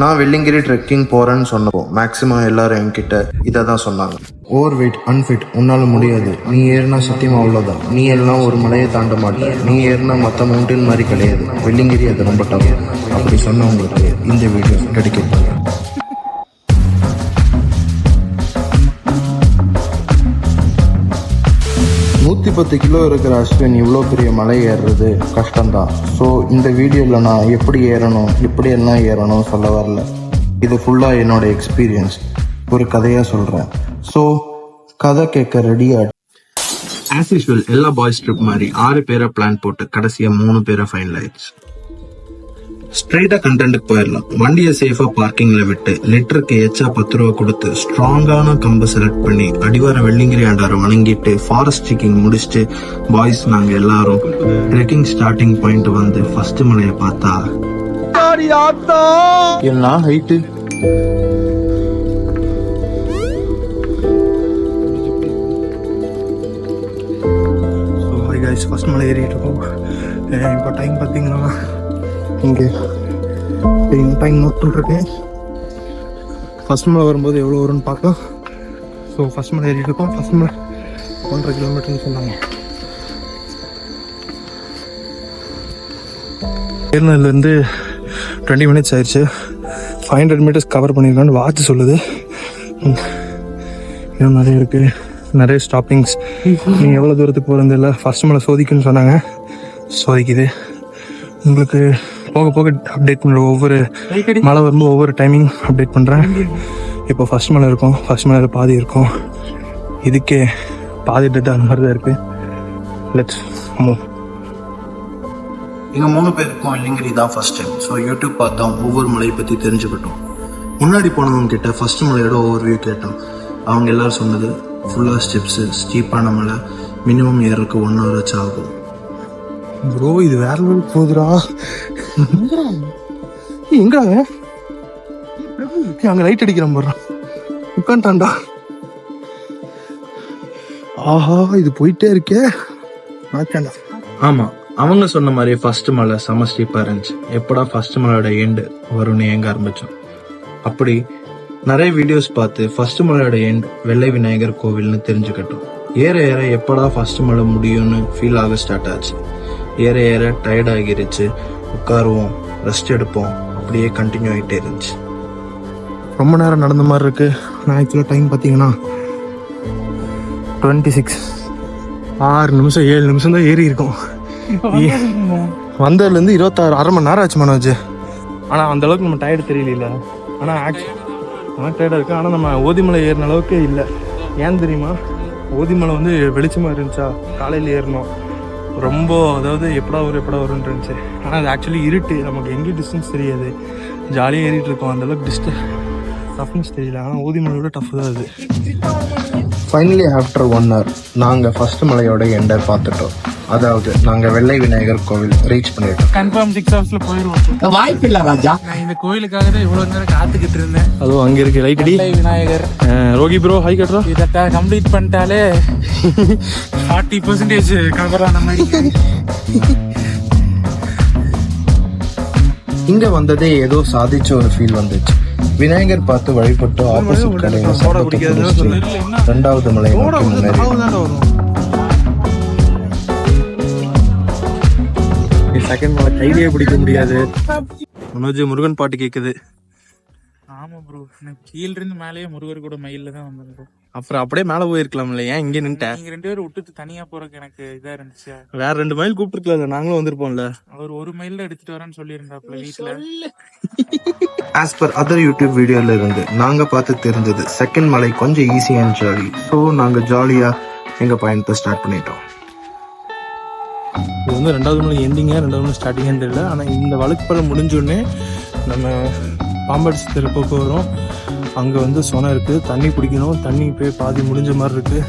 நான் வெள்ளிங்கிரி ட்ரெக்கிங் போகிறேன்னு சொன்னப்போ மேக்ஸிமம் எல்லாரும் என்கிட்ட இதை தான் சொன்னாங்க. ஓவர் வெயிட், அன்ஃபிட், உன்னால் முடியாது, நீ ஏறினா சத்தியமாக அவ்வளோதான், நீ எல்லாம் ஒரு மலையை தாண்ட மாட்டேன், நீ ஏறினா மற்ற மவுண்டன் மாதிரி கிடையாது, வெள்ளிங்கிரி அது ரொம்ப டஃப். அப்படி சொன்னவங்களுக்கு இந்த வீடியோ டெடிகேட் பண்ணுறேன். 110 கிலோ இருக்கிற அஸ்வின் இவ்வளோ பெரிய மலை ஏறுறது கஷ்டம்தான். ஸோ இந்த வீடியோவில் நான் எப்படி ஏறணும், எப்படியெல்லாம் ஏறணும் சொல்ல வரல. இது ஃபுல்லாக என்னோட எக்ஸ்பீரியன்ஸ், ஒரு கதையாக சொல்கிறேன். ஸோ கதை கேட்க ரெடியாக. ஆஸ் யூஸ்வல் எல்லா பாய்ஸ் ட்ரிப் மாதிரி 6 பேரை பிளான் போட்டு கடைசியாக 3 பேரை ஃபைனல் ஆயிடுச்சு. ஸ்ட்ரெயிட்டா கண்டென்ட்டுக்கு போயிடலாம். வண்டியை சேஃபா பார்க்கிங்ல விட்டு லிட்டருக்கு எச்சா 10 ரூபா கொடுத்து ஸ்ட்ராங்கான கம்பை செலக்ட் பண்ணி அடிவார வெள்ளிங்கிரி ஆண்டாரை வணங்கிட்டு ஃபாரஸ்ட் ட்ரெக்கிங் முடிச்சுட்டு பாய்ஸ் நாங்க எல்லாரும் ட்ரெக்கிங் ஸ்டார்டிங் பாயிண்ட் வந்து ஃபர்ஸ்ட் மலையை பார்த்தா என்ன ஹைட்டு. ஃபர்ஸ்ட் மலை ஏறிட்டு இருக்கோம். இப்போ டைம் பார்த்தீங்கன்னா இங்கே டைம் நோட் பண்ணிருக்கேன். ஃபர்ஸ்ட் மலை வரும்போது எவ்வளோ வரும்னு பார்க்கலாம். ஸோ ஃபர்ஸ்ட் மலை ஏறிட்டு இருக்கோம். ஃபர்ஸ்ட் மலை 1.5 கிலோமீட்டர்னு சொன்னாங்க. ஏறினதுலேருந்து 20 மினிட்ஸ் ஆயிடுச்சு. 500 மீட்டர்ஸ் கவர் பண்ணியிருக்கான்னு வாட்ச் சொல்லுது. இன்னும் நிறைய இருக்குது, நிறைய ஸ்டாப்பிங்ஸ். நீங்கள் எவ்வளோ தூரத்துக்கு போகிறது இல்லை. ஃபர்ஸ்ட் மலை சோதிக்குன்னு சொன்னாங்க, சோதிக்குது. உங்களுக்கு போக போக அப்டேட் பண்ணுற ஒவ்வொரு மழை வரும்போது ஒவ்வொரு டைமிங் அப்டேட் பண்ணுறேன். இப்போ ஃபர்ஸ்ட் மலை இருக்கும், ஃபர்ஸ்ட் மலையில் பாதி இருக்கும், இதுக்கே பாதி டேட்டா அந்த மாதிரி தான் இருக்குது. Let's move. எங்கள் 3 பேருக்கும் வெள்ளிங்கிரி தான் ஃபர்ஸ்ட் டைம். ஸோ யூடியூப் பார்த்தோம், ஒவ்வொரு மலையை பற்றி தெரிஞ்சுக்கிட்டோம். முன்னாடி போனவங்க கிட்ட ஃபர்ஸ்ட் மலையோட ஓவர் வியூ கேட்டோம். அவங்க எல்லோரும் சொன்னது ஃபுல்லாக ஸ்டெப்ஸு, ஸ்டீப்பான மலை, மினிமம் ஏறக்கு 1 hour ஆச்சு ஆகும். ப்ரோ இது வேற லெவலுக்கு போகுதுடா. எங்கடா அங்க லைட் அடிக்கிறான் போடுறான், உட்காண்டான்டா. ஆஹா இது போயிட்டே இருக்கே. ஆமா, அவங்க சொன்ன மாதிரி ஃபர்ஸ்ட் மலை செம ஸ்டீப்பா இருந்துச்சு. எப்படா ஃபர்ஸ்ட் மலையோட எண்டு வரும்னு ஏங்க ஆரம்பிச்சோம். அப்படி நிறைய வீடியோஸ் பார்த்து ஃபர்ஸ்ட் மலையோட எண்ட் வெள்ளை விநாயகர் கோவில்னு தெரிஞ்சுக்கிட்டோம். ஏற ஏற எப்படா ஃபர்ஸ்ட் மலை முடியும்னு ஃபீல் ஆக ஸ்டார்ட் ஆச்சு. ஏற ஏற டயர்ட் ஆகிருச்சு. உட்காருவோம், ரெஸ்ட் எடுப்போம், அப்படியே கண்டினியூ ஆகிட்டே இருந்துச்சு. ரொம்ப நேரம் நடந்த மாதிரி இருக்கு. நான் ஆக்சுவலாக டைம் பார்த்தீங்கன்னா 26, 6 நிமிஷம் 7 நிமிஷம் தான் ஏறி இருக்கும். வந்ததுலேருந்து 26, அரை மணி நேரம் ஆச்சு மனோஜ். ஆனால் அந்த அளவுக்கு நம்ம டயர்டு தெரியல. ஆனால் ஆனால் டயர்டாக இருக்குது. ஆனால் நம்ம ஓதிமலை ஏறின அளவுக்கு இல்லை. ஏன் தெரியுமா, ஓதிமலை வந்து வெளிச்சமாக இருந்துச்சா, காலையில் ஏறினோம். ரொம்ப அதாவது எப்படா வரும்னு இருந்துச்சு. ஆனால் அது ஆக்சுவலி இருட்டு, நமக்கு எங்கேயும் டிஸ்டன்ஸ் தெரியாது. ஜாலியாக ஏறிட்டு இருக்கோம், அந்தளவுக்கு டஃப்னஸ் தெரியல. ஆனால் ஊதிமலையோட டஃப் தான் அது. ஃபைனலி ஆஃப்டர் 1 hour நாங்கள் ஃபர்ஸ்ட் மலையோட எண்டை பார்த்துட்டோம். அதாவது நாங்கள் வெள்ளை விநாயகர் கோவில் ரீச் பண்ணிட்டோம். கன்ஃபார்ம் 6 hours போயிடுவோம். வாய்ப்பு இல்லை ராஜா, நான் இந்த கோயிலுக்காக தான் இவ்வளோ நேரம் காத்துக்கிட்டு இருந்தேன். அதுவும் அங்கே இருக்கு லைட் அடி விநாயகர். ரோகி ப்ரோ ஹை கட்டுறோம். இதை கம்ப்ளீட் பண்ணிட்டாலே 40% கவர் ஆன மாதிரி. இங்க வந்ததே ஏதோ சாதிச்ச ஒரு ஃபீல் வந்துச்சு. விநாயகர் பார்த்து வழிபட்டு ஆப்போசிட் கடையில சாப்பிட்டு 2வது மலை நோக்கி முன்னேறி. செகண்ட் மலை கையிலேயே பிடிக்க முடியாது. மனோஜ் முருகன் பாட்டு கேக்குது. ஆமா ப்ரோ, கீழ இருந்து மேலேயே முருகர் கூட மயில்ல தான் வந்தேன். அப்புறம் அப்படியே மேல போயிருக்கலாம்ல, ஏன் இங்க நின்ட்டேன்? நீங்க 2 பேரும் விட்டுட்டு தனியா போறதுக்கு எனக்கு இதா இருந்துச்சு. வேற 2 மைல் கூப்பிட்டுருக்கல, நாங்களும் வந்திருப்போம்ல. அவர் 1 மைல்ல எடுத்துட்டு வரேன்னு சொல்லியிருந்தாப்ல வீட்டுல. ஆஸ் பர் அதர் யூடியூப் வீடியோல இருந்து நாங்க பார்த்து தெரிஞ்சது செகண்ட் மலை கொஞ்சம் ஈஸி அண்ட் ஜாலி. ஸோ நாங்க ஜாலியா எங்க பயணத்தை ஸ்டார்ட் பண்ணிட்டோம். இது வந்து 2வது மலை எண்டிங்கா 2வது மலை ஸ்டார்டிங்கான்னு தெரியல. ஆனால் இந்த வழுக்குப்பள்ளம் முடிஞ்சோடனே நம்ம பாம்படிச்சு திருப்பக்கு வரும். அங்கே வந்து சொனை இருக்குது, தண்ணி பிடிக்கணும். தண்ணி போய் பாதி முடிஞ்ச மாதிரி இருக்கு.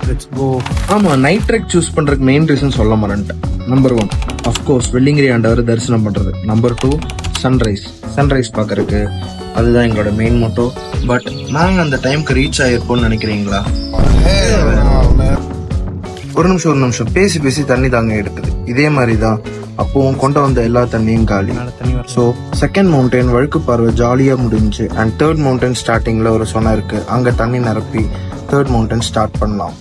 Let's go. ஆமாம், நைட் ட்ரெக் சூஸ் பண்ணுறதுக்கு மெயின் ரீசன் சொல்ல மாட்டேன். நம்பர் 1 அஃப்கோர்ஸ் வெள்ளிங்கிரி ஆண்டவர் தரிசனம் பண்ணுறது. நம்பர் 2 சன்ரைஸ் பார்க்கறதுக்கு. அதுதான் எங்களோட மெயின் மோட்டோ. பட் நாங்கள் அந்த டைமுக்கு ரீச் ஆகிருப்போம்னு நினைக்கிறீங்களா? ஒரு நிமிஷம் பேசி தண்ணி தாங்க எடுக்குது. இதே மாதிரி தான் அப்போவும் கொண்டு வந்த எல்லா தண்ணியும் காலி. ஸோ செகண்ட் மவுண்டைன் வழுக்கு பார்வை ஜாலியாக முடிஞ்சு. அண்ட் தேர்ட் மவுண்டைன் ஸ்டார்டிங்கில் ஒரு சொன்ன இருக்கு, அங்கே தண்ணி நிரப்பி தேர்ட் மவுண்டைன் ஸ்டார்ட் பண்ணலாம்.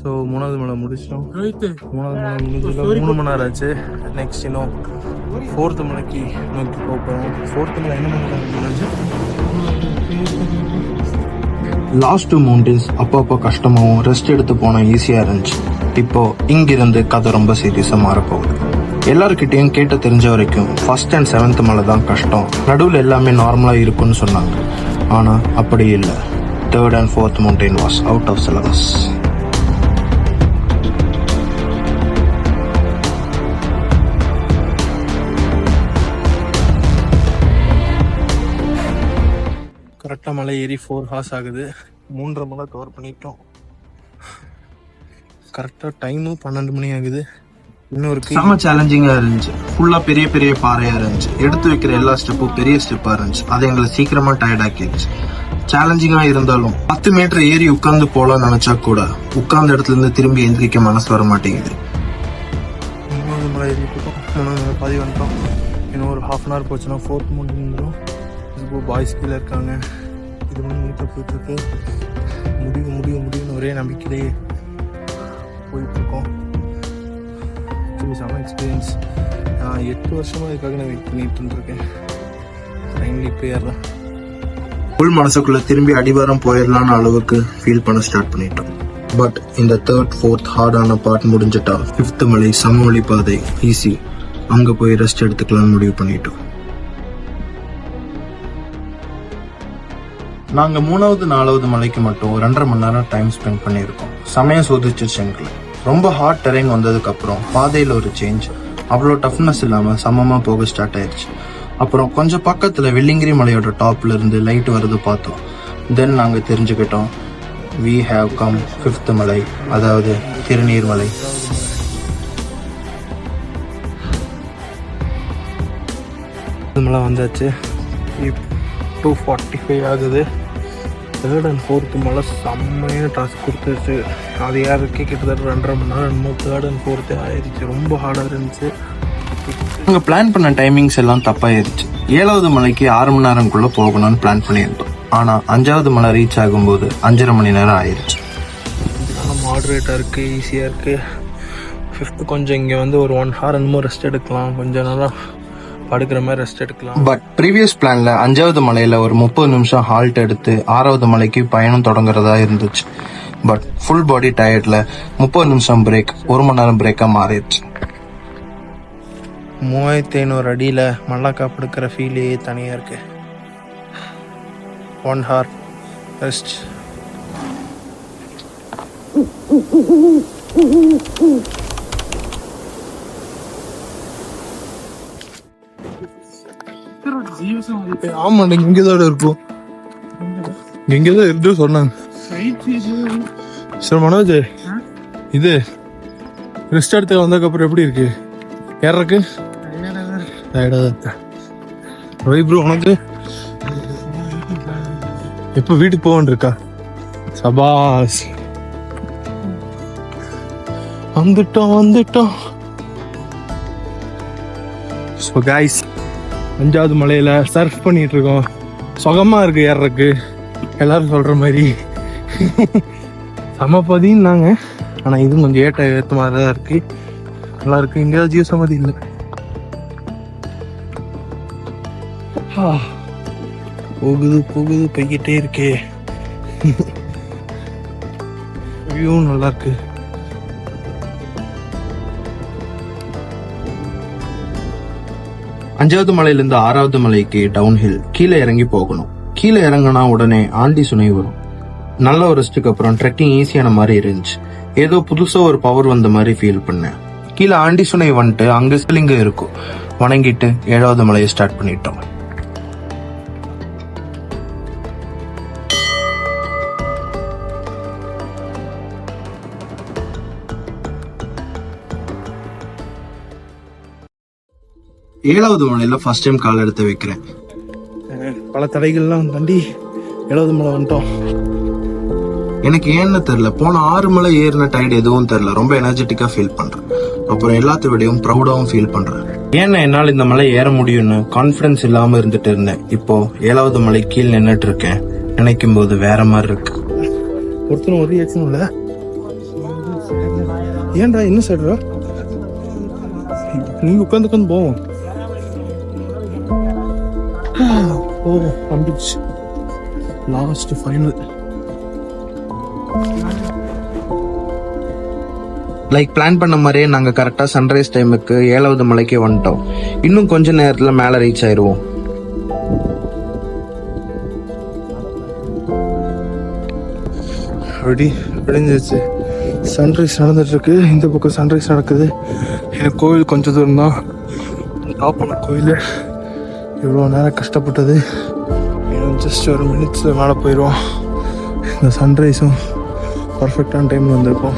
ஸோ 3வது மலை முடிச்சிட்டோம். 3வது மலை முடிஞ்சதில் 3 மணி நேரம் ஆச்சு. நெக்ஸ்ட் இன்னும் 4th மலைக்கு நோக்கி போகிறோம். 4th மலை என்ன மணி லாஸ்ட் 2 மவுண்டன்ஸ் அப்பப்போ கஷ்டமாகவும் ரெஸ்ட் எடுத்து போனால் ஈஸியாக இருந்துச்சு. இப்போ இங்கிருந்து கதை ரொம்ப சீரியஸாக மாறப்போகுது. எல்லாருக்கிட்டையும் கேட்ட தெரிஞ்ச வரைக்கும் ஃபர்ஸ்ட் அண்ட் 7th மலை தான் கஷ்டம், நடுவில் எல்லாமே நார்மலாக இருக்குன்னு சொன்னாங்க. ஆனால் அப்படி இல்லை. 3rd and 4th mountain was out of syllabus. கரெக்டாக மலை ஏறி 4 hours ஆகுது. 3.5 மலை கவர் பண்ணிட்டோம். கரெக்டாக டைமும் 12 மணி ஆகுது. இன்னொரு செம்ம சேலஞ்சிங்காக இருந்துச்சு. ஃபுல்லாக பெரிய பெரிய பாறையாக இருந்துச்சு. எடுத்து வைக்கிற எல்லா ஸ்டெப்பும் பெரிய ஸ்டெப்பாக இருந்துச்சு. அது எங்களை சீக்கிரமாக டயர்டாக்கிடுச்சு. சேலஞ்சிங்காக இருந்தாலும் 10 மீட்டர் ஏறி உட்காந்து போகலான்னு நினச்சா கூட உட்கார்ந்த இடத்துல இருந்து திரும்பி எந்திரிக்க மனசு வர மாட்டேங்குது. 3வது மலை ஏறிட்டோம். 3வது மலை பாதி வந்துட்டோம். இன்னும் ஒரு 1/2 hour போச்சுன்னா 4th mountain வந்துடும். இப்போ பாய்ஸ் கீழே இருக்காங்க. இது வந்து நீட்டாக போயிட்டுருக்கு. முடியும்னு ஒரே நம்பிக்கையிலே போயிட்டுருக்கோம். செம்ம எக்ஸ்பீரியன்ஸ். நான் 8 வருஷமாக இதுக்காக நான் வெயிட் பண்ணிட்டு இருந்திருக்கேன். ஃபைனலி இப்போ ஏறலாம். ஃபுல் மனசுக்குள்ள திரும்பி அடிவாரம் போயிடலான்னு அளவுக்கு ஃபீல் பண்ண ஸ்டார்ட் பண்ணிட்டோம். பட் இந்த 3rd 4th ஹார்டான பார்ட் முடிஞ்சிட்டா 5th மலை சமவெளி பாதை ஈஸி. அங்கே போய் ரெஸ்ட் எடுத்துக்கலாம்னு முடிவு பண்ணிட்டோம். நாங்கள் 3வது 4வது மலைக்கு மட்டும் 2.5 மணி நேரம் டைம் ஸ்பெண்ட் பண்ணியிருக்கோம். சமயம் சோதிச்சிருச்சு எங்களை. ரொம்ப ஹார்ட் டெரைன் வந்ததுக்கப்புறம் பாதையில் ஒரு சேஞ்ச். அவ்வளோ டஃப்னஸ் இல்லாமல் சமமாக போக ஸ்டார்ட் ஆயிடுச்சு. அப்புறம் கொஞ்சம் பக்கத்தில் வெள்ளிங்கிரி மலையோட டாப்ல இருந்து லைட் வருது பார்த்தோம். தென் நாங்கள் தெரிஞ்சுக்கிட்டோம், we have come 5th மலை, அதாவது திருநீர் மலை. மலை வந்தாச்சு. 2:45 ஆகுது. 3rd and 4th மலை செம்மையான டாஸ்க் கொடுத்துருச்சு. அது யாருக்கு கிட்டத்தட்ட 2.5 மணி நேரம் இன்னும் 3rd and 4th ஆயிடுச்சு. ரொம்ப ஹார்டாக இருந்துச்சு. நாங்கள் பிளான் பண்ண டைமிங்ஸ் எல்லாம் தப்பாயிருச்சு. 7வது மலைக்கு 6 மணி நேரம்குள்ளே போகணும்னு பிளான் பண்ணியிருந்தோம். ஆனால் 5வது மலை ரீச் ஆகும்போது 5.5 மணி நேரம் ஆயிடுச்சு. மாடரேட்டாக இருக்குது, ஈஸியாக இருக்குது. 5th கொஞ்சம் இங்கே வந்து ஒரு 1 hour என்னமோ ரெஸ்ட் எடுக்கலாம், கொஞ்சம் நல்லா படுக்கிற மாதிரி ரெஸ்ட் எடுக்கலாம். பட் ப்ரீவியஸ் பிளான்ல 5வது மலையில ஒரு 30 நிமிஷம் ஹால்ட் எடுத்து 6வது மலைக்கு பயணம் தொடங்குறதா இருந்துச்சு. பட் ஃபுல் பாடி டயர்ட்ல 30 நிமிஷம் பிரேக் 1 மணி நேரம் பிரேக்கா மாறிடுச்சு. 3500 அடியில மல்லாக்கா படுக்கிற ஃபீலே தனியா இருக்கு. 1 hour ரெஸ்ட். ஆமாண்டா, இங்கதான் இருக்கும். இங்கதான் இருந்து சொன்னாங்க. சரி மனோஜ், இது ரெஸ்ட் எடுத்து வந்ததுக்கு அப்புறம் எப்படி இருக்கு? ஏறக்கு ப்ரோ உனக்கு எப்ப வீட்டுக்கு போவான் இருக்கா? சபாஸ், வந்துட்டோம். ஸோ கைஸ், 5வது மலையில சர்ஃப் பண்ணிட்டு இருக்கோம். சுகமா இருக்கு ஏறக்கு. எல்லாரும் சொல்ற மாதிரி சமபதினாங்க. ஆனா இது கொஞ்சம் ஏற்ற மாதிரி தான் இருக்கு. நல்லா இருக்கு. எங்கேயாவது ஜீவ சமாதி இல்லை. போகுது போய்கிட்டே இருக்கே. வியூ நல்லா இருக்கு. அஞ்சாவது மலையிலிருந்து 6வது மலைக்கு டவுன் ஹில் கீழே இறங்கி போகணும். கீழே இறங்கினா உடனே ஆண்டி சுனை வரும். நல்ல ஒரு ரெஸ்ட்டுக்கு அப்புறம் ட்ரெக்கிங் ஈஸியான மாதிரி இருந்துச்சு. ஏதோ புதுசா ஒரு பவர் வந்த மாதிரி ஃபீல் பண்ணேன். கீழே ஆண்டி சுனை வந்துட்டு அங்க சிலிங்க இருக்கும். வணங்கிட்டு 7வது மலையை ஸ்டார்ட் பண்ணிட்டோம். ஏழாவது மலையில ஃபர்ஸ்ட் டைம் கால் எடுத்து வைக்கிறேன். பல தடைகள்லாம் தாண்டி 7வது மலை வந்துட்டோம். எனக்கு ஏன்னு தெரியல, போன 6 மலை ஏறின டயர்ட் எதுவும் தெரியல, ரொம்ப எனர்ஜெட்டிக்கா ஃபீல் பண்றேன். அப்புறம் எல்லாத்த விடையும் ப்ரௌடாவும் ஃபீல் பண்றேன். ஏன்னா என்னால் இந்த மலை ஏற முடியும்னு கான்ஃபிடன்ஸ் இல்லாம இருந்துட்டு இருந்தேன். இப்போ 7வது மலை கீழ் நின்னுட்டு இருக்கேன். நினைக்கும் போது வேற மாதிரி இருக்கு. ஒருத்தரும் ஒரு ரியாக்ஷன் இல்ல. ஏன்டா என்ன சொல்ற? நீங்க உட்காந்து போவோம். வந்துச்சு லாஸ்ட் ஃபைனல். லைக் பிளான் பண்ண மாதிரியே நாங்க கரெக்டா சன்ரைஸ் டைமுக்கு 7வது மலைக்கே வந்துட்டோம். இன்னும் கொஞ்ச நேரத்துல மேல ரீச் ஆயிருவோம். விடிஞ்சிச்சு. சன்ரைஸ் நடந்துட்டு இருக்கு. இந்த பக்கம் சன்ரைஸ் நடக்குது. எனக்கு கோவில் கொஞ்சம் தூரம் தான். டாப் பண்ண கோயில். இவ்வளோ நேரம் கஷ்டப்பட்டது இன்னும் ஜஸ்ட் ஒரு மினிட்ஸில் மேலே போயிடுவோம். இந்த சன்ரைஸும் பர்ஃபெக்டான டைமில் வந்திருக்கோம்.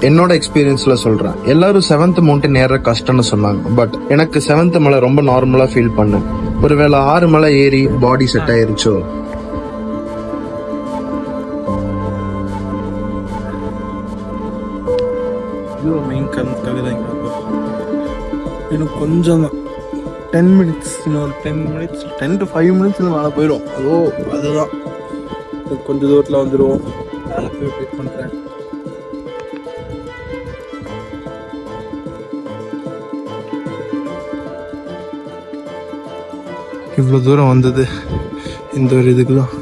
என்னோட எக்ஸ்பீரியன்ஸ்ல சொல்றேன், எல்லாரும் 7th மவுண்டன் ஏற கஷ்டம்னு சொன்னாங்க. பட் எனக்கு 7th மலை ரொம்ப நார்மலா ஃபீல் பண்ணேன். ஒருவேளை 6 மலை ஏறி பாடி செட் ஆயிருச்சோ. மெயின் கவிதைங்க இன்னும் கொஞ்சம் 10 மினிட்ஸ், இன்னொரு 10 to 5 மினிட்ஸ்ல மேலே போயிடும். அதுதான் கொஞ்சம் தூரத்தில் வந்துடுவோம். மேலே போய் வெயிட் பண்ணுறேன். இவ்வளோ தூரம் வந்தது இந்த ஒரு இதுக்கு தான்.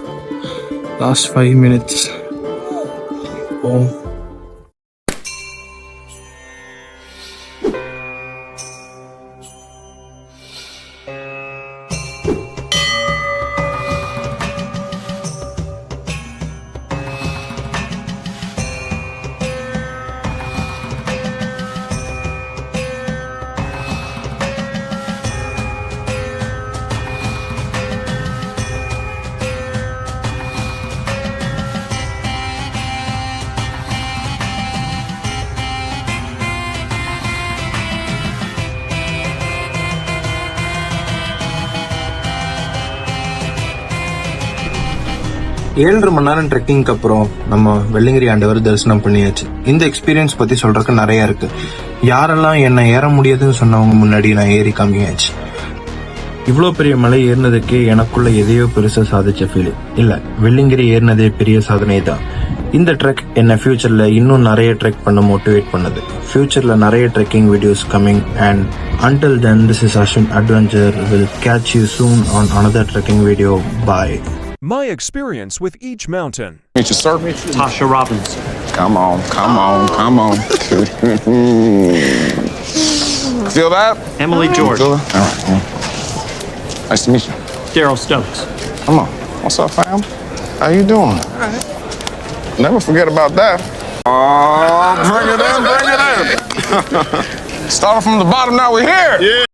Last 5 minutes. ஏழரை மணி நேரம் ட்ரெக்கிங்க்கு அப்புறம் நம்ம வெள்ளிங்கிரி ஆண்டவர் தரிசனம் பண்ணியாச்சு. இந்த எக்ஸ்பீரியன்ஸ் பத்தி சொல்றதுக்கு நிறைய இருக்கு. யாரெல்லாம் என்ன ஏற முடியாதுன்னு சொன்னவங்க முன்னாடி நான் ஏறி காமியாச்சு. இவ்வளோ பெரிய மலை ஏறினதுக்கே எனக்குள்ள எதையோ பெருசா சாதிச்ச ஃபீல் இல்ல. வெள்ளிங்கிரி ஏறினதே பெரிய சாதனை தான். இந்த ட்ரெக் என்ன ஃபியூச்சர்ல இன்னும் நிறைய ட்ரெக் பண்ண மோட்டிவேட் பண்ணுது. ஃபியூச்சர்ல நிறைய trekking videos coming and until then this is Ashwin Adventure. Will catch you soon on another trekking video. Bye. My experience with each mountain. Meet you, sir. Tasha Robinson. Come on. Feel that? Emily George. Feel it? All right. Nice to meet you. Daryl Stokes. Come on. What's up, fam? How you doing? All right. Never forget about that. Oh, bring it in. Started from the bottom, now we're here. Yeah.